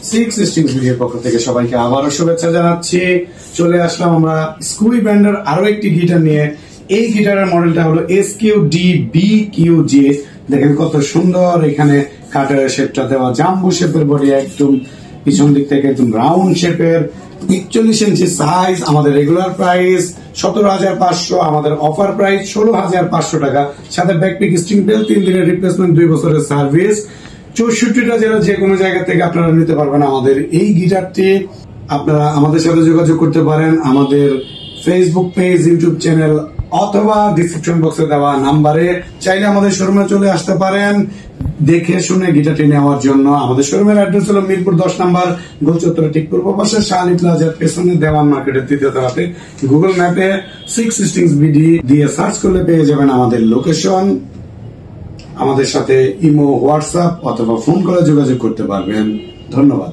Six strings ভিডিওর পক্ষ থেকে সবাইকে আবারও শুভেচ্ছা জানাচ্ছি। চলে আসলাম আমরা স্কুই ব্র্যান্ডের আরো একটি গিটার নিয়ে। এই গিটারের মডেলটা হলো SQD-BQJ। দেখেন কত সুন্দর, এখানে কাটারের শেপটা দেওয়া, জাম্বু শেপের বডি, একদম পিছন দিক থেকে একদম রাউন্ড শেপের, 41 ইঞ্চি সাইজ। আমাদের রেগুলার প্রাইস 17,500, আমাদের অফার প্রাইস 16,500 টাকা, সাথে ব্যাকপিক স্ট্রিং বেল, 3 দিনের রিপ্লেসমেন্ট, 2 বছরের সার্ভিস। 64টা জেলা যে কোনো জায়গা থেকে আপনারা নিতে পারবেন আমাদের এই গিটারটি। আপনারা আমাদের সাথে যোগাযোগ করতে পারেন আমাদের ফেসবুক পেজ, ইউটিউব চ্যানেল অথবা ডিসক্রিপশন বক্সে দেওয়া নাম্বারে। চাইলে আমাদের শোরুমে চলে আসতে পারেন দেখে শুনে গিটারটি নেওয়ার জন্য। আমাদের শোরুমের অ্যাড্রেস হলো মিরপুর 10 নম্বর গোল চত্বরের ঠিক পূর্ব পাশে, শাহালি প্লাজার পেছনে, দেওয়ান মার্কেটের 3য় তলাতে। গুগল ম্যাপে সিক্স স্ট্রিংস বিডি দিয়ে সার্চ করলে পেয়ে যাবেন আমাদের লোকেশন। আমাদের সাথে ইমো, হোয়াটসঅ্যাপ অথবা ফোন করে যোগাযোগ করতে পারবেন। ধন্যবাদ।